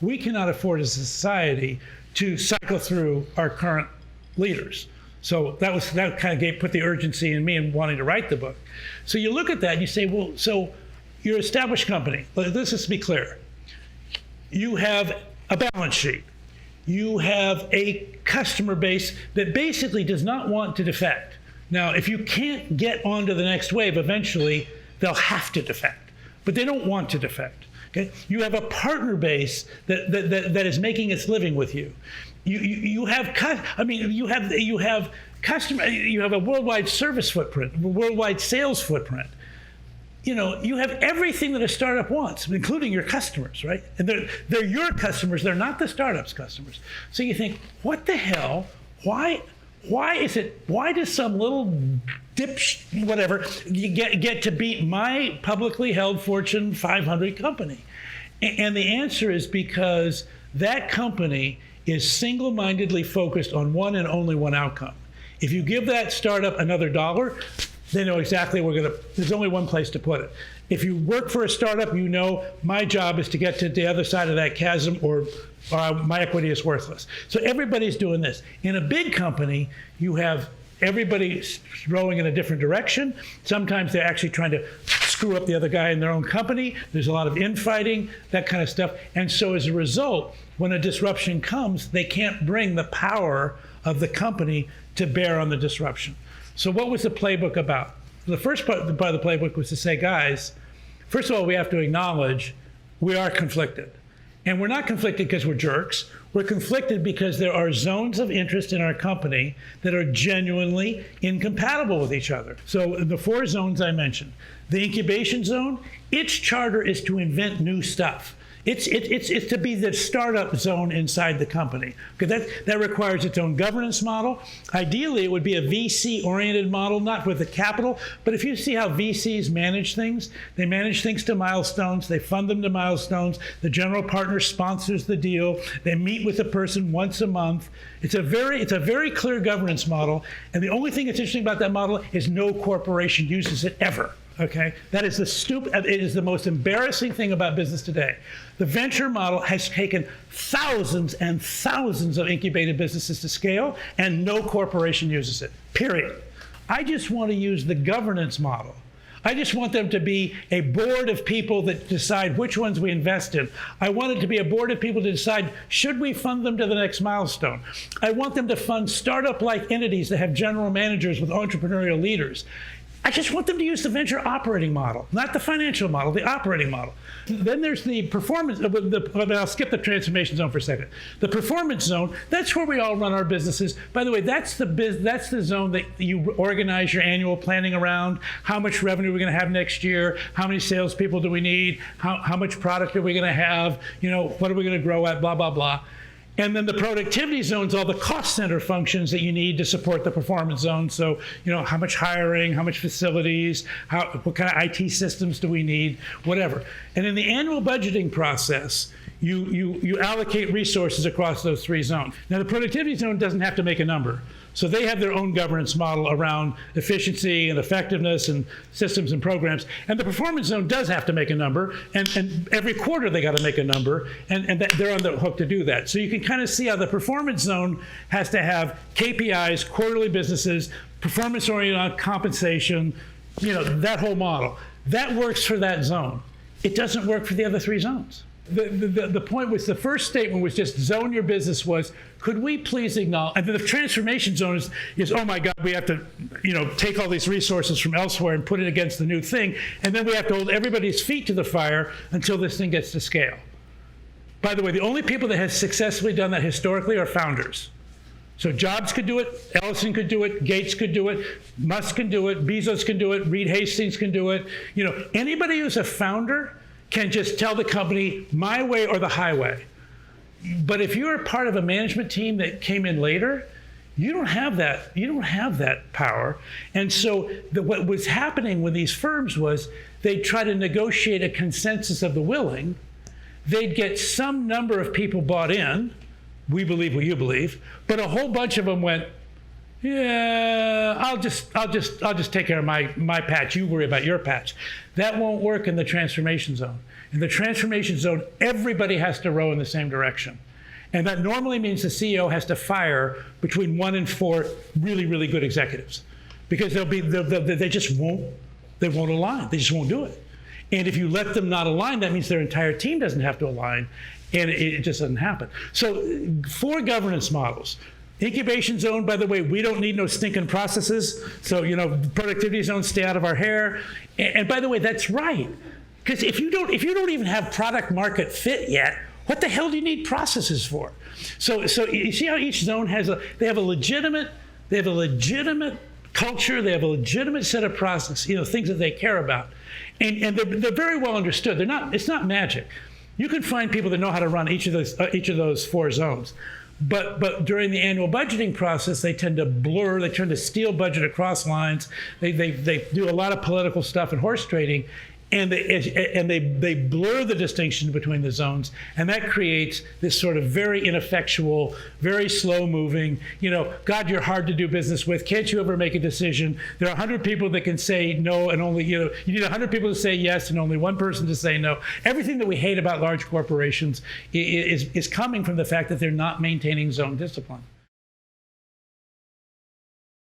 we cannot afford as a society to cycle through our current leaders. So that kind of put the urgency in me in wanting to write the book. So you look at that and you say, well, so you're an established company. Let's just be clear. You have a balance sheet. You have a customer base that basically does not want to defect. Now, if you can't get onto the next wave, eventually they'll have to defect, but they don't want to defect. Okay? You have a partner base that is making its living with you. You have a worldwide service footprint, a worldwide sales footprint. You have everything that a startup wants, including your customers, right? And they're your customers, they're not the startup's customers. So you think, what the hell? Why does some little whatever get to beat my publicly held Fortune 500 company? And the answer is because that company is single-mindedly focused on one and only one outcome. If you give that startup another dollar, they know exactly there's only one place to put it. If you work for a startup, you know my job is to get to the other side of that chasm or my equity is worthless. So everybody's doing this. In a big company, you have everybody rowing in a different direction. Sometimes they're actually trying to screw up the other guy in their own company. There's a lot of infighting, that kind of stuff. And so as a result, when a disruption comes, they can't bring the power of the company to bear on the disruption. So what was the playbook about? The first part of the playbook was to say, guys, first of all, we have to acknowledge we are conflicted. And we're not conflicted because we're jerks. We're conflicted because there are zones of interest in our company that are genuinely incompatible with each other. So the 4 zones I mentioned. The incubation zone, its charter is to invent new stuff. It's to be the startup zone inside the company. Okay, that requires its own governance model. Ideally, it would be a VC-oriented model, not with the capital, but if you see how VCs manage things, they manage things to milestones, they fund them to milestones, the general partner sponsors the deal, they meet with the person once a month. It's a very clear governance model, and the only thing that's interesting about that model is no corporation uses it ever. Okay, that is it is the most embarrassing thing about business today. The venture model has taken thousands and thousands of incubated businesses to scale, and no corporation uses it, period. I just want to use the governance model. I just want them to be a board of people that decide which ones we invest in. I want it to be a board of people to decide, should we fund them to the next milestone? I want them to fund startup-like entities that have general managers with entrepreneurial leaders. I just want them to use the venture operating model, not the financial model, the operating model. Then there's the performance, I'll skip the transformation zone for a second. The performance zone, that's where we all run our businesses. By the way, that's the zone that you organize your annual planning around. How much revenue we're going to have next year? How many salespeople do we need? How much product are we going to have? What are we going to grow at? Blah, blah, blah. And then the productivity zones, all the cost center functions that you need to support the performance zone. So, how much hiring, how much facilities, what kind of IT systems do we need, whatever. And in the annual budgeting process, you allocate resources across those 3 zones. Now, the productivity zone doesn't have to make a number. So they have their own governance model around efficiency and effectiveness and systems and programs. And the performance zone does have to make a number. And every quarter they got to make a number. And they're on the hook to do that. So you can kind of see how the performance zone has to have KPIs, quarterly businesses, performance-oriented compensation, that whole model. That works for that zone. It doesn't work for the other 3 zones. The point was, the first statement was just zone your business was, could we please acknowledge, and the transformation zone is, oh my God, we have to take all these resources from elsewhere and put it against the new thing, and then we have to hold everybody's feet to the fire until this thing gets to scale. By the way, the only people that have successfully done that historically are founders. So Jobs could do it, Ellison could do it, Gates could do it, Musk can do it, Bezos can do it, Reed Hastings can do it. Anybody who's a founder can just tell the company my way or the highway. But if you're a part of a management team that came in later, you don't have that. You don't have that power. And so what was happening with these firms was they'd try to negotiate a consensus of the willing. They'd get some number of people bought in. We believe what you believe, but a whole bunch of them went, yeah, I'll just take care of my patch. You worry about your patch. That won't work in the transformation zone. In the transformation zone, everybody has to row in the same direction. And that normally means the CEO has to fire between 1 and 4 really, really good executives, because they just won't align. They just won't do it. And if you let them not align, that means their entire team doesn't have to align, and it just doesn't happen. So 4 governance models. Incubation zone, by the way, we don't need no stinking processes. So, productivity zones, stay out of our hair. And by the way, that's right. Because if you don't even have product market fit yet, what the hell do you need processes for? So you see how each zone they have a legitimate culture, they have a legitimate set of processes, things that they care about. And they're very well understood. It's not magic. You can find people that know how to run each of those 4 zones. But during the annual budgeting process, they tend to blur, they tend to steal budget across lines. They do a lot of political stuff and horse trading, and they blur the distinction between the zones, and that creates this sort of very ineffectual, very slow-moving, God, you're hard to do business with. Can't you ever make a decision? There are 100 people that can say no, and only, you need 100 people to say yes, and only 1 person to say no. Everything that we hate about large corporations is coming from the fact that they're not maintaining zone discipline.